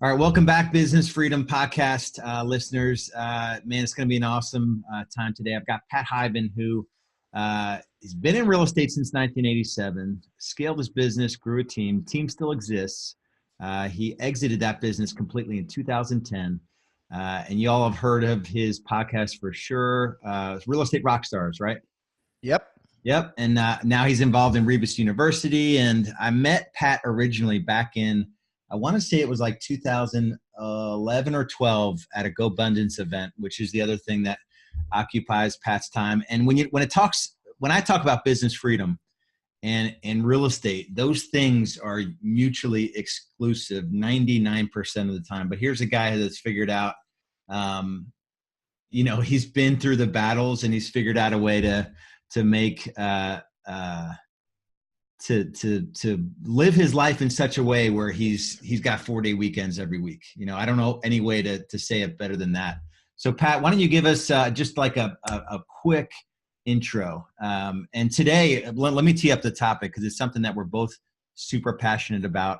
All right, welcome back, Business Freedom Podcast listeners. Man, it's going to be an awesome time today. I've got Pat Hiban, who has been in real estate since 1987, scaled his business, grew a team. Team still exists. He exited that business completely in 2010. And you all have heard of his podcast for sure. Real Estate Rockstars, right? Yep. Yep. And now he's involved in Rebus University. And I met Pat originally back in, I want to say it was like 2011 or 12 at a GoBundance event, which is the other thing that occupies Pat's time. And when I talk about business freedom and real estate, those things are mutually exclusive 99% of the time. But here's a guy that's figured out, he's been through the battles and he's figured out a way to make to live his life in such a way where he's got 4-day weekends every week. I don't know any way to say it better than that. So Pat, why don't you give us just like a quick intro? And today, let me tee up the topic because it's something that we're both super passionate about.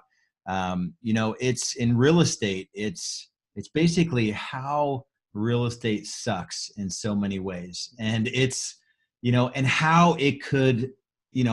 It's in real estate. It's basically how real estate sucks in so many ways. And it's, and how it could,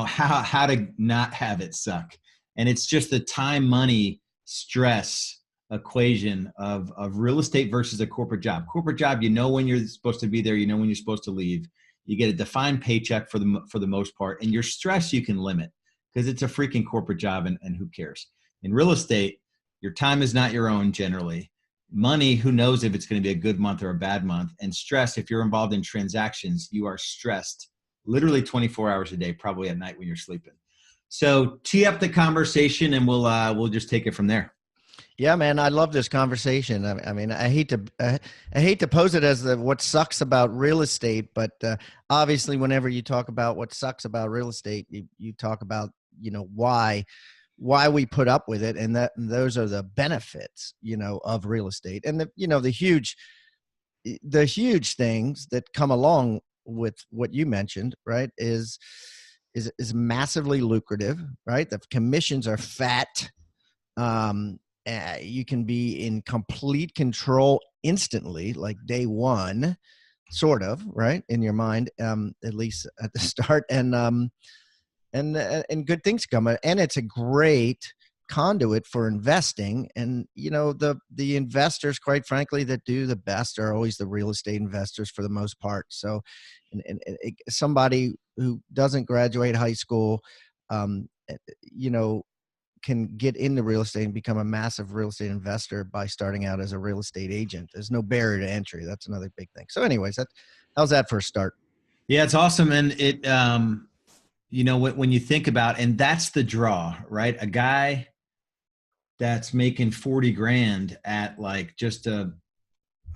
how to not have it suck. And it's just the time, money, stress equation of real estate versus a corporate job. Corporate job, when you're supposed to be there, when you're supposed to leave. You get a defined paycheck for the most part, and your stress you can limit because it's a freaking corporate job and who cares? In real estate, your time is not your own generally. Money, who knows if it's going to be a good month or a bad month. And stress, if you're involved in transactions, you are stressed literally 24 hours a day, probably at night when you're sleeping. So tee up the conversation and we'll just take it from there. Yeah, man, I love this conversation. I mean, I hate to pose it as what sucks about real estate, but obviously whenever you talk about what sucks about real estate, you talk about, why we put up with it. And those are the benefits, of real estate. And the huge things that come along with what you mentioned, right, is massively lucrative, right? The commissions are fat. You can be in complete control instantly, like day one, sort of, right, in your mind, at least at the start, and good things come. And it's a great conduit for investing. And the investors, quite frankly, that do the best are always the real estate investors for the most part. So somebody who doesn't graduate high school can get into real estate and become a massive real estate investor by starting out as a real estate agent. There's no barrier to entry. That's another big thing. So anyways, how's that for a start? Yeah, it's awesome. And it when you think about, and that's the draw, right? A guy that's making 40 grand at like just a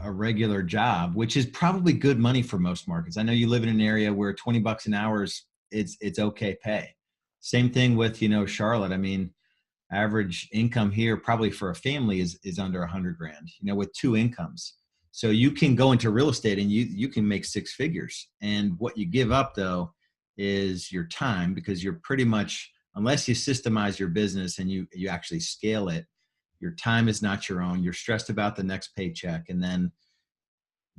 regular job, which is probably good money for most markets. I know you live in an area where $20 an hour it's okay pay. Same thing with, Charlotte. I mean, average income here probably for a family is under 100 grand, with 2 incomes. So you can go into real estate and you can make 6 figures. And what you give up though is your time, because you're pretty much, unless you systemize your business and you actually scale it, your time is not your own. You're stressed about the next paycheck. And then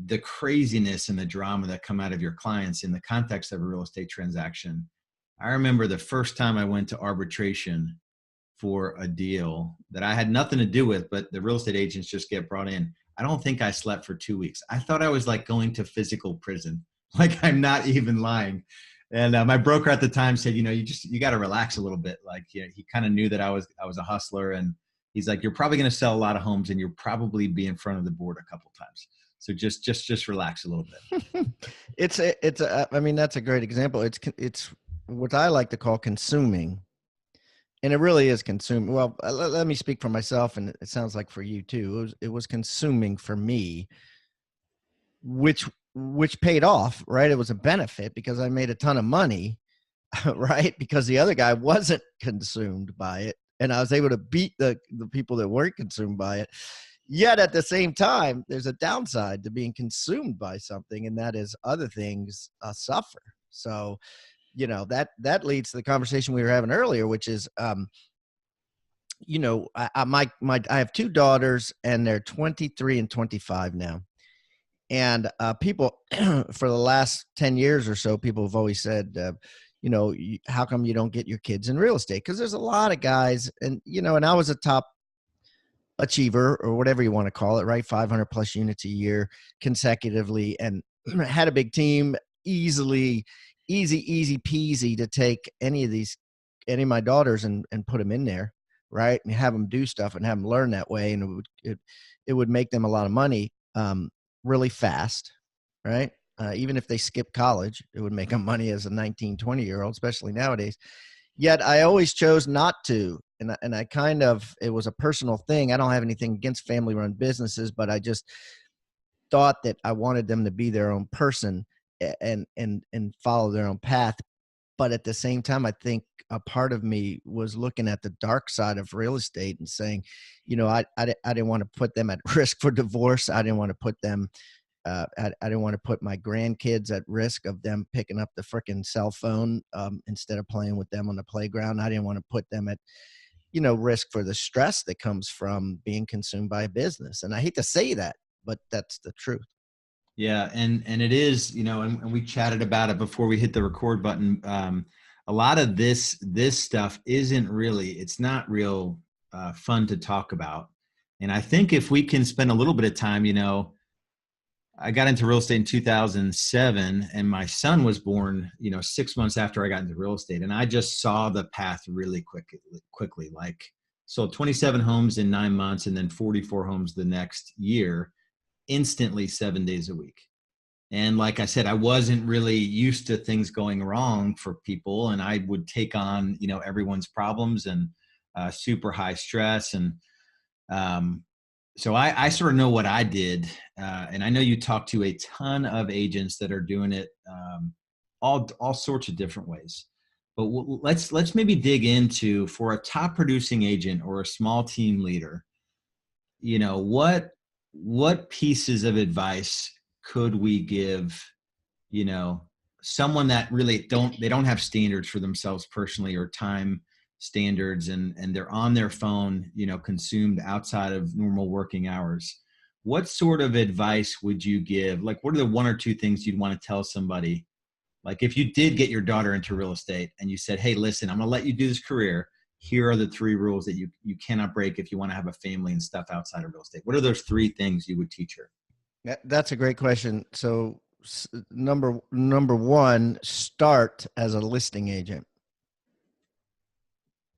the craziness and the drama that come out of your clients in the context of a real estate transaction. I remember the first time I went to arbitration for a deal that I had nothing to do with, but the real estate agents just get brought in. I don't think I slept for 2 weeks. I thought I was like going to physical prison. Like, I'm not even lying. And my broker at the time said, you got to relax a little bit. Like, he kind of knew that I was a hustler, and he's like, you're probably going to sell a lot of homes and you'll probably be in front of the board a couple times. So just relax a little bit. I mean, that's a great example. It's what I like to call consuming. And it really is consuming. Well, let me speak for myself, and it sounds like for you too. It was consuming for me, which paid off, right? It was a benefit because I made a ton of money, right? Because the other guy wasn't consumed by it, and I was able to beat the people that weren't consumed by it. Yet at the same time, there's a downside to being consumed by something, and that is other things suffer. So, that leads to the conversation we were having earlier, which is I have two daughters, and they're 23 and 25 now. And people for the last 10 years or so, people have always said, how come you don't get your kids in real estate? Because there's a lot of guys, and I was a top achiever or whatever you want to call it, right? 500 plus units a year consecutively, and had a big team, easy peasy to take any of my daughters and put them in there, right? And have them do stuff and have them learn that way. And it would make them a lot of money really fast, right? Even if they skip college, it would make them money as a 19, 20-year-old, especially nowadays. Yet I always chose not to. And I kind of, it was a personal thing. I don't have anything against family run businesses, but I just thought that I wanted them to be their own person and follow their own path. But at the same time, I think a part of me was looking at the dark side of real estate and saying, I didn't want to put them at risk for divorce. I didn't want to put them, I didn't want to put my grandkids at risk of them picking up the freaking cell phone instead of playing with them on the playground. I didn't want to put them at, risk for the stress that comes from being consumed by a business. And I hate to say that, but that's the truth. Yeah, and it is, and we chatted about it before we hit the record button. A lot of this stuff it's not real fun to talk about. And I think if we can spend a little bit of time, I got into real estate in 2007, and my son was born, 6 months after I got into real estate, and I just saw the path really quickly. Like, sold 27 homes in 9 months, and then 44 homes the next year, instantly, 7 days a week. And like I said, I wasn't really used to things going wrong for people, and I would take on, everyone's problems and super high stress. And so I sort of know what I did, and I know you talk to a ton of agents that are doing it all sorts of different ways. But let's maybe dig into, for a top producing agent or a small team leader, what pieces of advice could we give, someone that really don't have standards for themselves personally, or time standards, and they're on their phone, consumed outside of normal working hours. What sort of advice would you give? Like, what are the one or two things you'd want to tell somebody? Like, if you did get your daughter into real estate and you said, hey, listen, I'm going to let you do this career. Here are the 3 rules that you cannot break if you want to have a family and stuff outside of real estate. What are those 3 things you would teach her? That's a great question. So number one, start as a listing agent.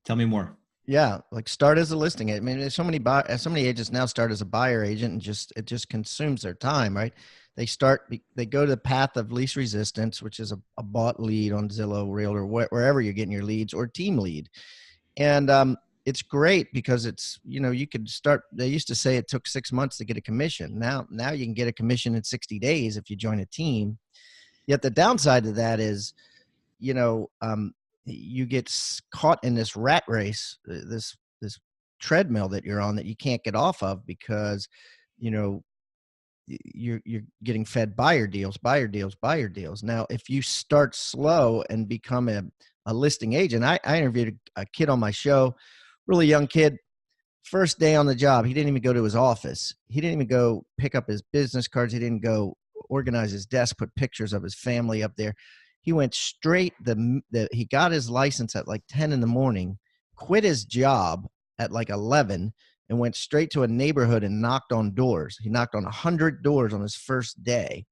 Tell me more. Yeah, like start as a listing agent. I mean, there's so many agents now start as a buyer agent, and it just consumes their time, right? They go to the path of least resistance, which is a bought lead on Zillow, Realtor, wherever you're getting your leads, or team lead. And it's great because it's, you could start, they used to say it took 6 months to get a commission. Now you can get a commission in 60 days if you join a team. Yet the downside of that is, you get caught in this rat race, this treadmill that you're on that you can't get off of, because, you're getting fed buyer deals. Now, if you start slow and become a listing agent, I interviewed a kid on my show, really young kid. First day on the job, he didn't even go to his office. He didn't even go pick up his business cards. He didn't go organize his desk, put pictures of his family up there. He went straight, he got his license at like 10 in the morning, quit his job at like 11, and went straight to a neighborhood and knocked on doors. He knocked on 100 doors on his first day.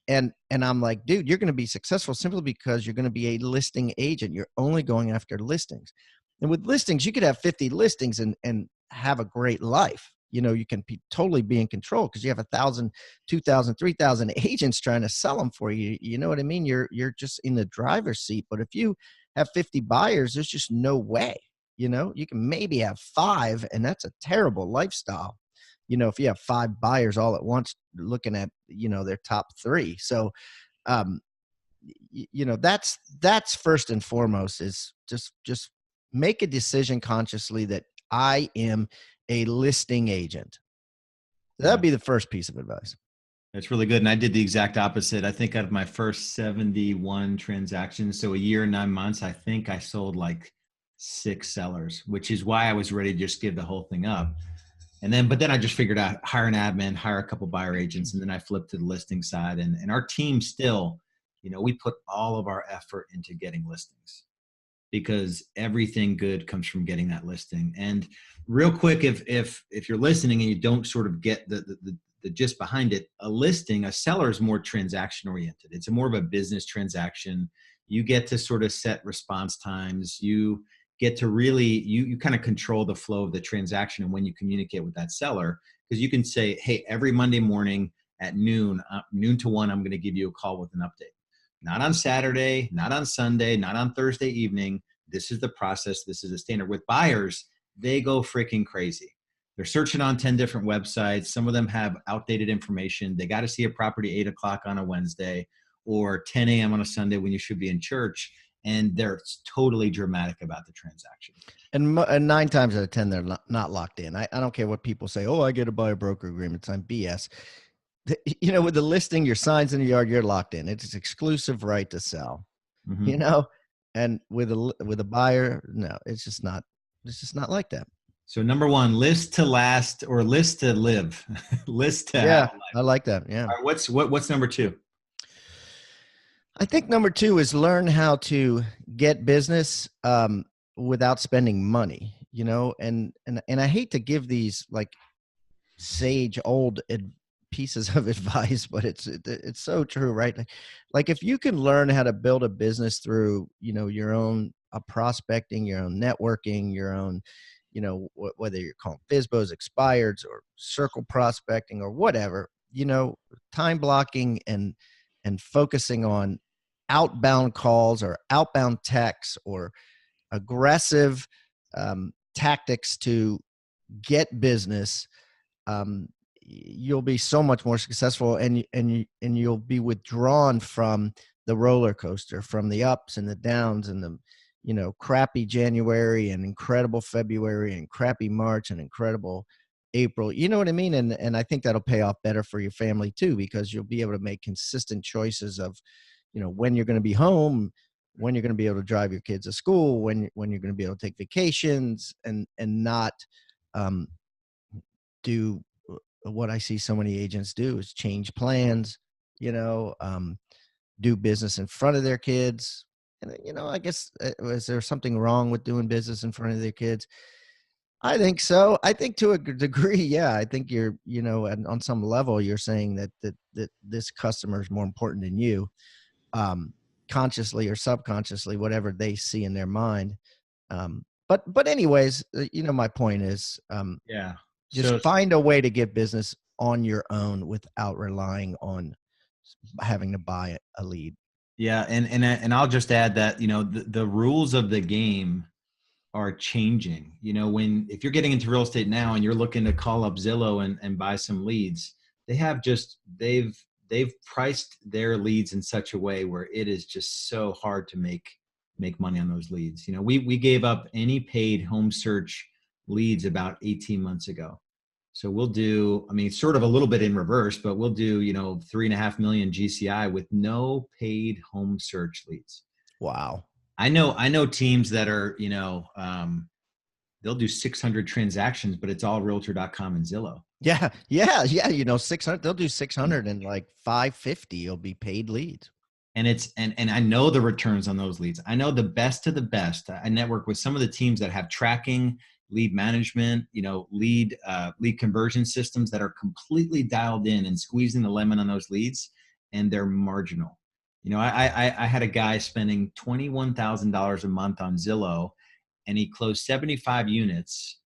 And I'm like, dude, you're going to be successful simply because you're going to be a listing agent. You're only going after listings. And with listings, you could have 50 listings and have a great life. You can totally be in control because you have 1,000, 2,000, 3,000 agents trying to sell them for you. You know what I mean? You're just in the driver's seat. But if you have 50 buyers, there's just no way. You can maybe have 5, and that's a terrible lifestyle. If you have 5 buyers all at once looking at, their top 3. So, that's first and foremost, is just make a decision consciously that I am a listing agent. That'd be the first piece of advice. That's really good. And I did the exact opposite. I think out of my first 71 transactions, so a year and 9 months, I think I sold like 6 sellers, which is why I was ready to just give the whole thing up. But then I just figured out hire an admin, hire a couple buyer agents, and then I flipped to the listing side. And our team still, we put all of our effort into getting listings, because everything good comes from getting that listing. And real quick, if you're listening and you don't sort of get the gist behind it, a seller is more transaction oriented. It's more of a business transaction. You get to sort of set response times. You get to really, you kind of control the flow of the transaction and when you communicate with that seller, because you can say, hey, every Monday morning at noon to 1, I'm going to give you a call with an update. Not on Saturday, not on Sunday, not on Thursday evening. This is the process. This is the standard. With buyers, they go freaking crazy. They're searching on 10 different websites. Some of them have outdated information. They got to see a property 8 o'clock on a Wednesday or 10 a.m. on a Sunday when you should be in church. And they're totally dramatic about the transaction. And 9 times out of 10, they're not locked in. I don't care what people say. Oh, I get to buy a broker agreement. It's on BS. With the listing, your signs in the yard, you're locked in. It's an exclusive right to sell. Mm-hmm. And with a buyer, no, it's just not like that. So number 1, list to last or list to live. List to have life. I like that. Yeah. All right, what's number 2? I think number 2 is learn how to get business without spending money, and I hate to give these like sage old pieces of advice, but it's so true, right? Like if you can learn how to build a business through, your own prospecting, your own networking, your own, whether you're calling FSBOs, expireds, or circle prospecting or whatever, time blocking and focusing on outbound calls or outbound texts or aggressive tactics to get business, you'll be so much more successful, and you'll be withdrawn from the roller coaster, from the ups and the downs and the crappy January and incredible February and crappy March and incredible April. You know what I mean? And I think that'll pay off better for your family too, because you'll be able to make consistent choices of when you're going to be home, when you're going to be able to drive your kids to school, when you're going to be able to take vacations, and not do what I see so many agents do is change plans, do business in front of their kids. And, I guess, is there something wrong with doing business in front of their kids? I think so. I think to a degree, yeah. I think you're, and on some level, you're saying that this customer is more important than you, consciously or subconsciously, whatever they see in their mind. But anyways, my point is, just find a way to get business on your own without relying on having to buy a lead. Yeah. And I'll just add that, the rules of the game are changing. If you're getting into real estate now and you're looking to call up Zillow and buy some leads, they've priced their leads in such a way where it is just so hard to make money on those leads. We gave up any paid home search leads about 18 months ago. So we'll do, sort of a little bit in reverse, but we'll do, 3.5 million GCI with no paid home search leads. Wow. I know teams that are, they'll do 600 transactions, but it's all realtor.com and Zillow. Yeah. 600, they'll do 600 and like 550 will be paid leads. And and I know the returns on those leads. I know the best of the best. I network with some of the teams that have tracking, lead management, lead conversion systems that are completely dialed in and squeezing the lemon on those leads, and they're marginal. I had a guy spending $21,000 a month on Zillow, and he closed 75 units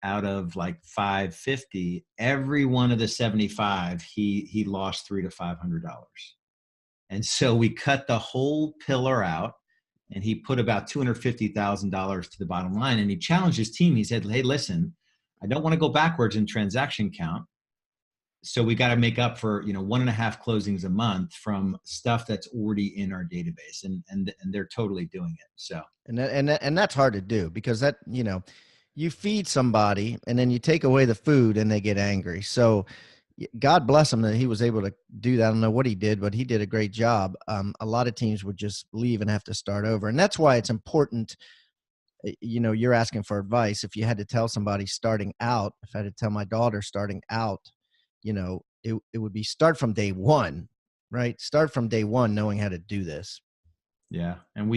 out of like 550. Every one of the 75, he lost $300 to $500. And so we cut the whole pillar out, and he put about $250,000 to the bottom line. And he challenged his team. He said, hey, listen, I don't want to go backwards in transaction count. So we got to make up for, 1.5 closings a month from stuff that's already in our database, and they're totally doing it. So, and that's hard to do, because that, you feed somebody and then you take away the food and they get angry. So God bless him that he was able to do that. I don't know what he did, but he did a great job. A lot of teams would just leave and have to start over. And that's why it's important. you're asking for advice. If you had to tell somebody starting out, if I had to tell my daughter starting out, it would be start from day one, right? Start from day one, knowing how to do this. Yeah. And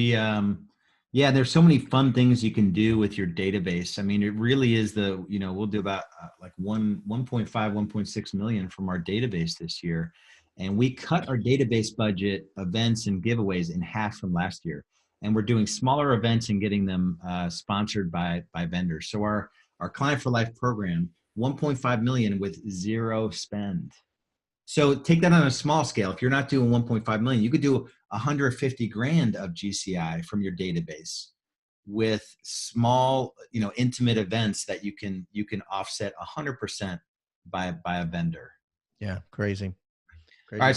yeah, there's so many fun things you can do with your database. I mean, it really is we'll do about like 1.5, 1.6 million from our database this year. And we cut our database budget, events and giveaways in half from last year. And we're doing smaller events and getting them sponsored by vendors. So our Client for Life program, 1.5 million with zero spend. So take that on a small scale. If you're not doing 1.5 million, you could do 150 grand of GCI from your database with small, intimate events that you can offset 100% by a vendor. Yeah, crazy, All crazy. right.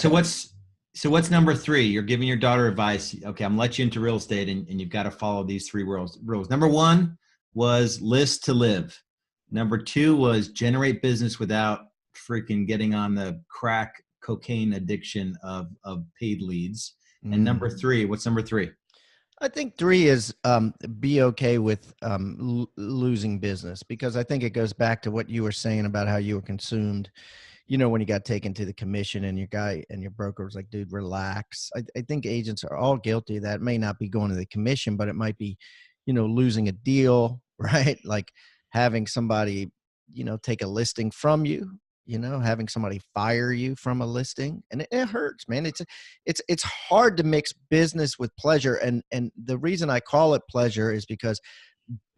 So what's number three? You're giving your daughter advice. Okay, I'm gonna let you into real estate, and you've got to follow these three rules. Number one was list to live. Number two was generate business without freaking getting on the crack cocaine addiction of paid leads. And number three, what's number three? I think three is be okay with losing business, because I think it goes back to what you were saying about how you were consumed. When you got taken to the commission and your guy and your broker was like, dude, relax. I think agents are all guilty of that. It may not be going to the commission, but it might be, losing a deal, right? Like having somebody, take a listing from you, having somebody fire you from a listing. And it hurts, man. It's hard to mix business with pleasure. And the reason I call it pleasure is because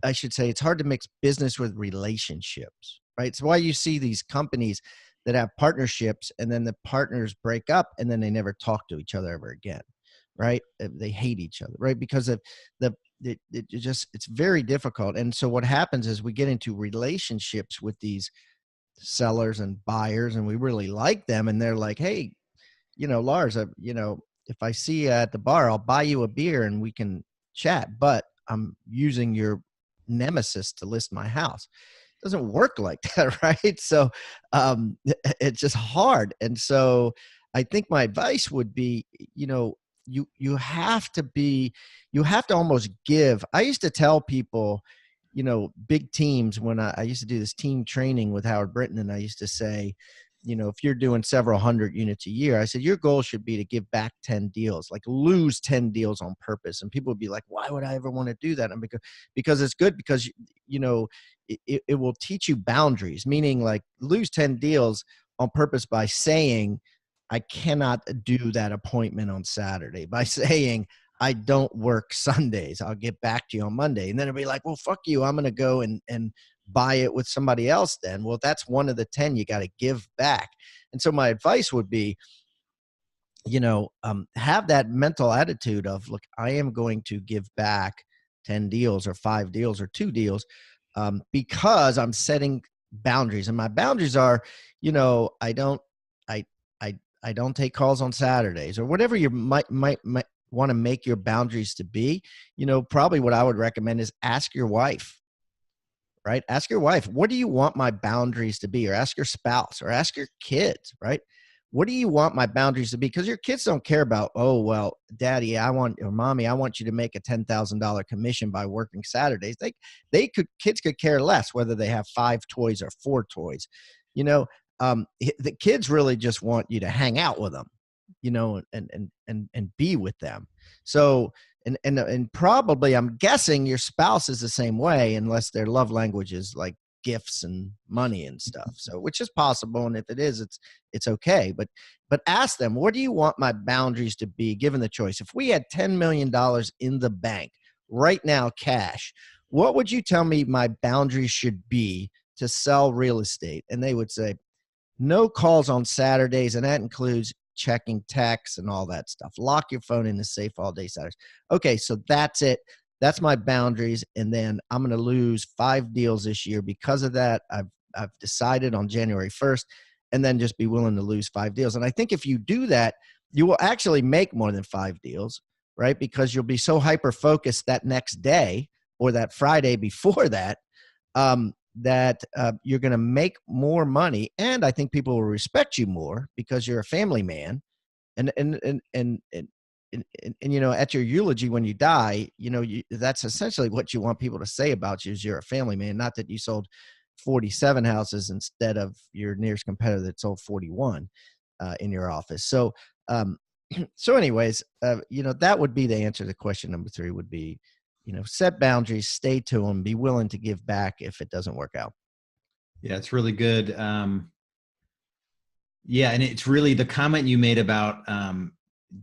I should say it's hard to mix business with relationships, right? It's why you see these companies that have partnerships and then the partners break up and then they never talk to each other ever again, right? They hate each other, right? Because of it's very difficult. And so what happens is we get into relationships with these sellers and buyers and we really like them. And they're like, hey, Lars, if I see you at the bar, I'll buy you a beer and we can chat, but I'm using your nemesis to list my house. It doesn't work like that, right? So it's just hard. And so I think my advice would be, you have to almost give. I used to tell people, big teams, when I used to do this team training with Howard Britton, and I used to say, if you're doing several hundred units a year, I said, your goal should be to give back 10 deals, like lose 10 deals on purpose. And people would be like, why would I ever want to do that? And because it's good, because, it will teach you boundaries, meaning like lose 10 deals on purpose by saying, I cannot do that appointment on Saturday, by saying, I don't work Sundays. I'll get back to you on Monday. And then it'll be like, well, fuck you. I'm going to go and buy it with somebody else then. Well, that's one of the 10 you got to give back. And so my advice would be, have that mental attitude of, look, I am going to give back 10 deals or 5 deals or 2 deals because I'm setting boundaries. And my boundaries are, I don't take calls on Saturdays, or whatever you might want to make your boundaries to be. Probably what I would recommend is ask your wife, right? Ask your wife, what do you want my boundaries to be? Or ask your spouse or ask your kids, right? What do you want my boundaries to be? Because your kids don't care about, oh, well, daddy, or mommy, I want you to make a $10,000 commission by working Saturdays. Kids could care less whether they have 5 toys or 4 toys. The kids really just want you to hang out with them, and be with them. So, and probably, I'm guessing your spouse is the same way, unless their love language is like gifts and money and stuff. So, which is possible. And if it is, it's okay. But ask them, what do you want my boundaries to be, given the choice? If we had $10 million in the bank right now, cash, what would you tell me my boundaries should be to sell real estate? And they would say, no calls on Saturdays, and that includes checking texts and all that stuff. Lock your phone in the safe all day Saturdays. Okay, so that's it. That's my boundaries. And then I'm going to lose 5 deals this year because of that. I've decided on January 1st, and then just be willing to lose 5 deals. And I think if you do that, you will actually make more than 5 deals, right? Because you'll be so hyper-focused that next day or that Friday before that, that you're going to make more money. And I think people will respect you more because you're a family man. And and, you know, at your eulogy when you die, you know, that's essentially what you want people to say about you is you're a family man, not that you sold 47 houses instead of your nearest competitor that sold 41 in your office. So, um, so anyways, you know, that would be the answer to question number 3 would be, you know, set boundaries, stay to them, be willing to give back if it doesn't work out. Yeah, it's really good. Yeah, and it's really the comment you made about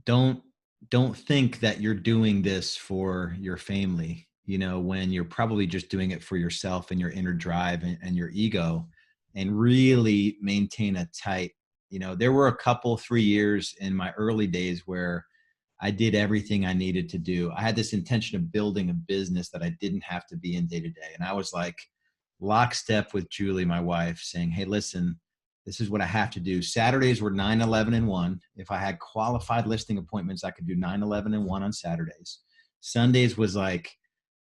don't don't think that you're doing this for your family, you know, when you're probably just doing it for yourself and your inner drive and your ego, and really maintain a tight, you know, there were a couple 3 years in my early days where I did everything I needed to do. I had this intention of building a business that I didn't have to be in day to day. And I was like lockstep with Julie, my wife, saying, hey, listen, this is what I have to do. Saturdays were 9, 11, and 1. If I had qualified listing appointments, I could do 9, 11, and 1 on Saturdays. Sundays was like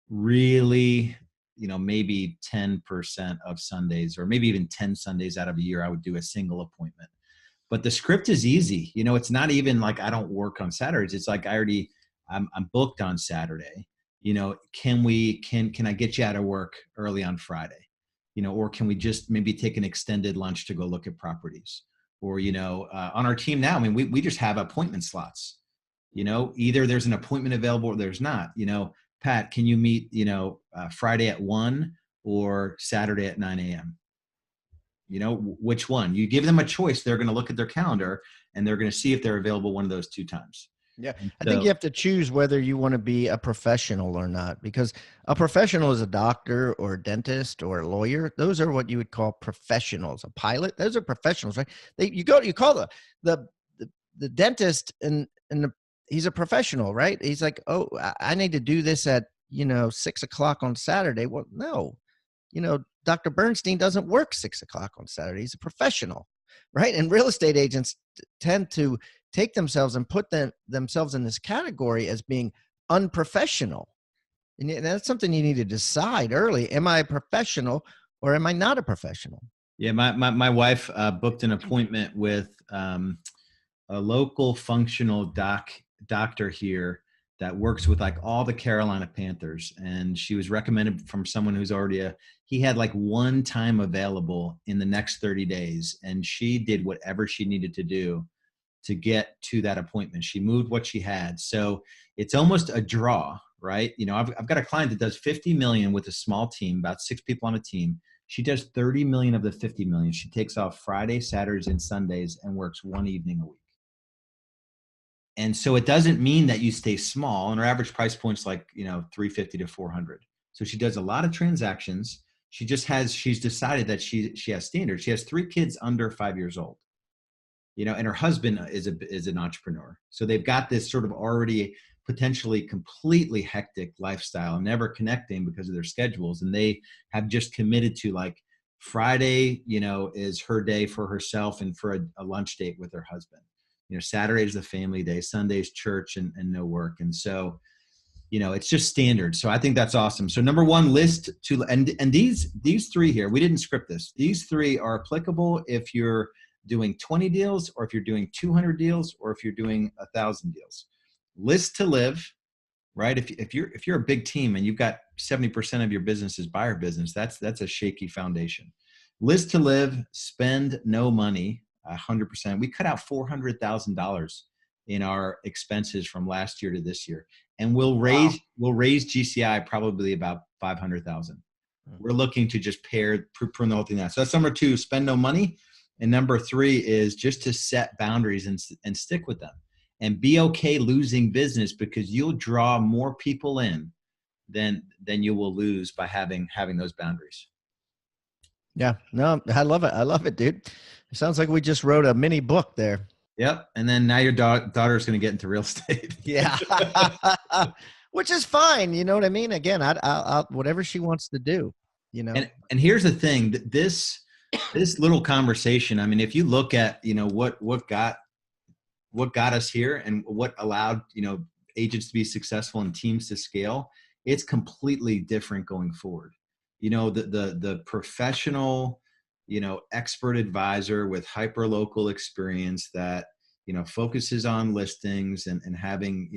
really, you know, maybe 10% of Sundays, or maybe even 10 Sundays out of a year, I would do a single appointment. But the script is easy. You know, it's not even like I don't work on Saturdays. It's like I'm booked on Saturday. You know, can I get you out of work early on Friday? You know, or can we just maybe take an extended lunch to go look at properties? Or, you know, on our team now, I mean, we just have appointment slots. You know, either there's an appointment available or there's not. You know, Pat, can you meet, you know, Friday at 1 or Saturday at 9 a.m.? You know, which one? You give them a choice, they're going to look at their calendar and they're going to see if they're available one of those 2 times. Yeah. And I think so, you have to choose whether you want to be a professional or not, because a professional is a doctor or a dentist or a lawyer. Those are what you would call professionals. A pilot, those are professionals, right? You call the, the dentist he's a professional, right? He's like, oh, I need to do this at, you know, 6 o'clock on Saturday. Well, no, you know, Dr. Bernstein doesn't work 6 o'clock on Saturday. He's a professional, right? And real estate agents tend to take themselves and put themselves in this category as being unprofessional. And that's something you need to decide early. Am I a professional or am I not a professional? yeah, my wife booked an appointment with a local functional doctor here that works with like all the Carolina Panthers. And she was recommended from someone who's already he had like one time available in the next 30 days. And she did whatever she needed to do to get to that appointment. She moved what she had. So it's almost a draw, right? You know, I've got a client that does 50 million with a small team, about 6 people on a team. She does 30 million of the 50 million. She takes off Fridays, Saturdays, and Sundays and works one evening a week. And so it doesn't mean that you stay small, and her average price point's like, you know, 350 to 400. So she does a lot of transactions. She's decided that she has standards. She has 3 kids under 5 years old, you know, and her husband is an entrepreneur. So they've got this sort of already potentially completely hectic lifestyle, never connecting because of their schedules. And they have just committed to like Friday, you know, is her day for herself and for a lunch date with her husband. You know, Saturday is the family day, Sunday's church and no work. And so, you know, it's just standard. So I think that's awesome. So number 1, list to, and these 3 here, we didn't script this. These 3 are applicable if you're doing 20 deals or if you're doing 200 deals or if you're doing 1,000 deals. List to live, right? If you're a big team and you've got 70% of your business is buyer business, that's a shaky foundation. List to live, spend no money, 100%. We cut out $400,000 in our expenses from last year to this year, and we'll raise GCI probably about 500,000. We're looking to just prune the whole thing out. So that's number 2, spend no money. And number 3 is just to set boundaries and stick with them and be okay losing business, because you'll draw more people in than you will lose by having those boundaries. Yeah, no, I love it. I love it, dude. It sounds like we just wrote a mini book there. Yep. And then now your daughter's going to get into real estate. Yeah. Which is fine. You know what I mean? Again, I'll whatever she wants to do, you know? And here's the thing, this little conversation, I mean, if you look at, you know, what got us here and what allowed, you know, agents to be successful and teams to scale, it's completely different going forward. You know, the professional, you know, expert advisor with hyper local experience that, focuses on listings and having,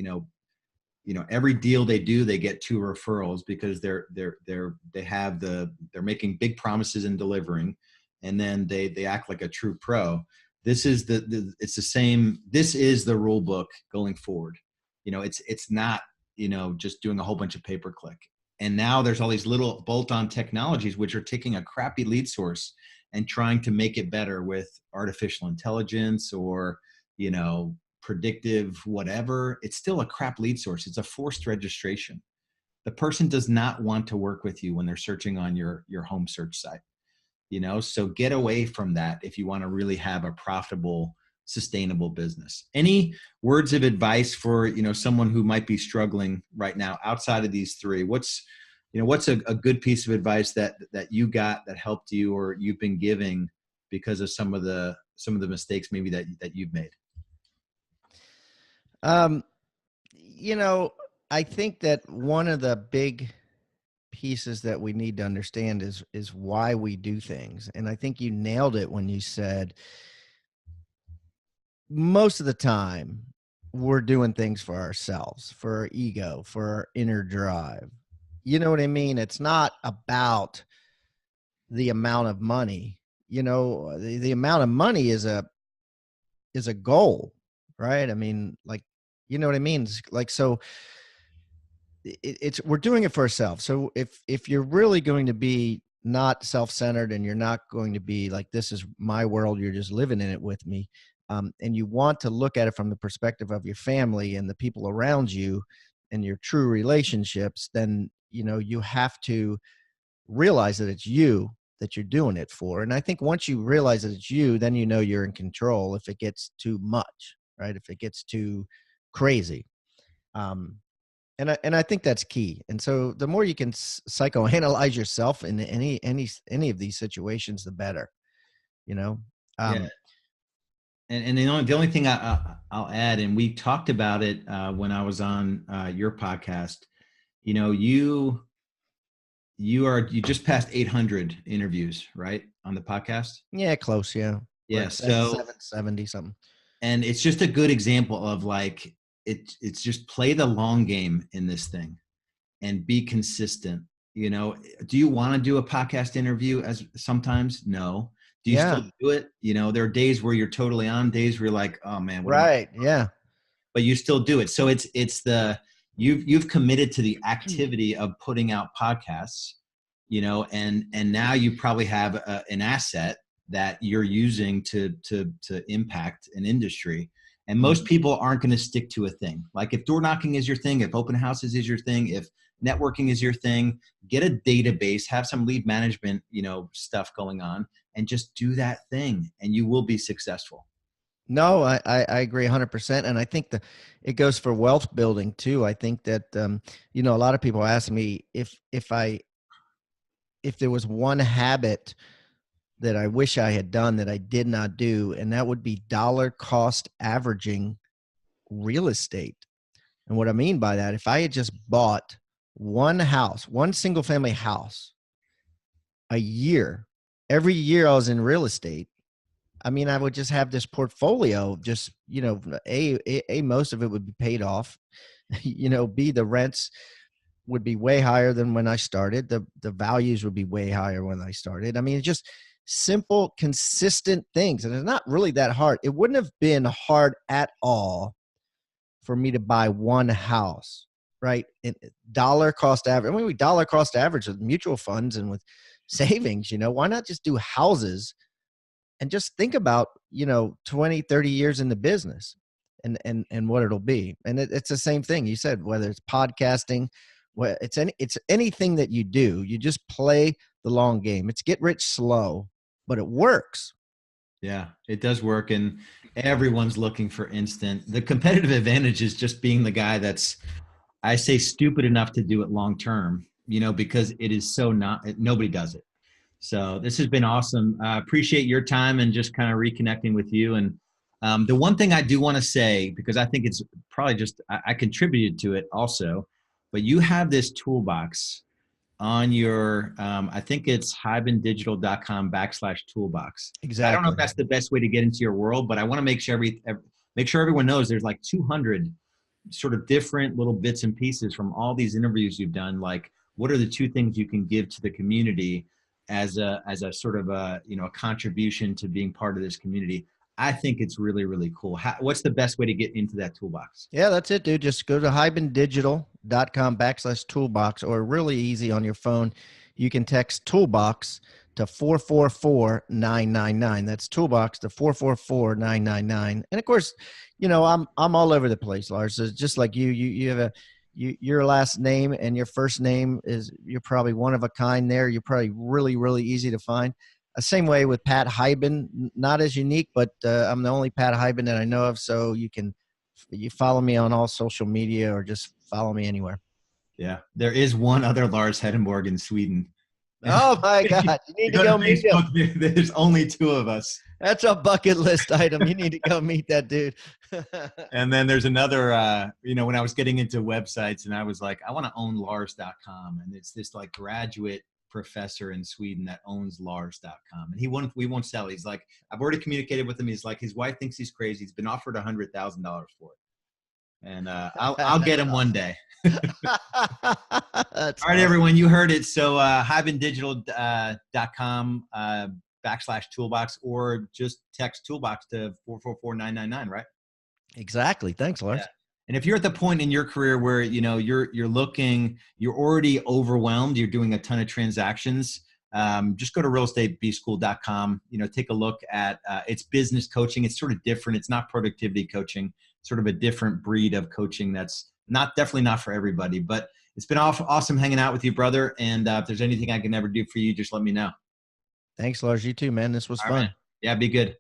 every deal they do, they get 2 referrals because they're making big promises and delivering, and then they act like a true pro. This is it's the same. This is the rule book going forward. It's not, just doing a whole bunch of pay-per-click. And now there's all these little bolt-on technologies which are taking a crappy lead source and trying to make it better with artificial intelligence or, predictive whatever. It's still a crap lead source. It's a forced registration. The person does not want to work with you when they're searching on your home search site. So get away from that if you want to really have a profitable, sustainable business. Any words of advice for, someone who might be struggling right now outside of these 3? What's a good piece of advice that you got that helped you or you've been giving because of some of the mistakes maybe that you've made? I think that one of the big pieces that we need to understand is why we do things. And I think you nailed it when you said most of the time we're doing things for ourselves, for our ego, for our inner drive. You know what I mean? It's not about the amount of money. The amount of money is a goal, right? I mean, like, you know what I mean? It's like, so it's we're doing it for ourselves. So if you're really going to be not self-centered and you're not going to be like, this is my world, you're just living in it with me, and you want to look at it from the perspective of your family and the people around you and your true relationships, then you have to realize that it's you that you're doing it for. And I think once you realize that it's you, then you're in control if it gets too much, right? If it gets too crazy. And I think that's key. And so the more you can psychoanalyze yourself in any of these situations, the better, Yeah. And the only thing I'll add, and we talked about it when I was on your podcast, you just passed 800 interviews, right, on the podcast? Yeah, close. Yeah. Yeah. So 770 something. And it's just a good example of like, it's just play the long game in this thing and be consistent. Do you want to do a podcast interview as sometimes? No. Do you still do it? There are days where you're totally on, days where you're like, oh man, what right. Yeah. But you still do it. So it's you've committed to the activity of putting out podcasts, and now you probably have an asset that you're using to impact an industry. And most people aren't going to stick to a thing. Like if door knocking is your thing, if open houses is your thing, if networking is your thing, get a database, have some lead management, stuff going on, and just do that thing, and you will be successful. No, I agree 100%. And I think it goes for wealth building too. I think that, a lot of people ask me if there was one habit that I wish I had done that I did not do, and that would be dollar cost averaging real estate. And what I mean by that, if I had just bought one single family house a year, every year I was in real estate, I mean, I would just have this portfolio, just, most of it would be paid off, B, the rents would be way higher than when I started. The values would be way higher when I started. I mean, it's just simple, consistent things. And it's not really that hard. It wouldn't have been hard at all for me to buy one house, right? And dollar cost average. I mean, we dollar cost average with mutual funds and with savings, why not just do houses and just think about, 20, 30 years in the business and what it'll be. And it's the same thing you said, whether it's podcasting, it's anything that you do, you just play the long game. It's get rich slow, but it works. Yeah, it does work. And everyone's looking for instant. The competitive advantage is just being the guy that's, I say, stupid enough to do it long term, because it is so nobody does it. So this has been awesome. I appreciate your time and just kind of reconnecting with you. And the one thing I do want to say, because I think it's probably just, I contributed to it also, but you have this toolbox on your, I think it's hibandigital.com/toolbox. Exactly. I don't know if that's the best way to get into your world, but I want to make sure make sure everyone knows there's like 200 sort of different little bits and pieces from all these interviews you've done. Like, what are the two things you can give to the community as a sort of a, you know, a contribution to being part of this community? I think it's really, really cool. What's the best way to get into that toolbox? Yeah, that's it, dude. Just go to hibandigital.com/toolbox, or really easy on your phone. You can text toolbox to 444999. That's toolbox to 444999. And of course, you know, I'm all over the place, Lars. It's just like you have your last name and your first name is, you're probably one of a kind there. You're probably really, really easy to find. Same way with Pat Hiban, not as unique, but I'm the only Pat Hiban that I know of. So you follow me on all social media, or just follow me anywhere. Yeah, there is one other Lars Hedenborg in Sweden. Oh my If God. You need to go to go meet him. Facebook, there's only two of us. That's a bucket list item. You need to go meet that dude. And then there's another, you know, when I was getting into websites and I was like, I want to own Lars.com. And it's this like graduate professor in Sweden that owns Lars.com. And we won't sell. He's like, I've already communicated with him. He's like, his wife thinks he's crazy. He's been offered $100,000 for it. And I'll get him one day. All right, awesome. everyone, you heard it. So hibandigital.com /toolbox, or just text toolbox to 444999, right? Exactly. Thanks, Lars. Yeah. And if you're at the point in your career where, you know, you're already overwhelmed, you're doing a ton of transactions, just go to realestatebschool.com, you know, take a look at it's business coaching. It's sort of different. It's not productivity coaching, sort of a different breed of coaching that's definitely not for everybody. But it's been awesome hanging out with you, brother. And if there's anything I can ever do for you, just let me know. Thanks, Lars. You too, man. This was fun. Right, yeah, be good.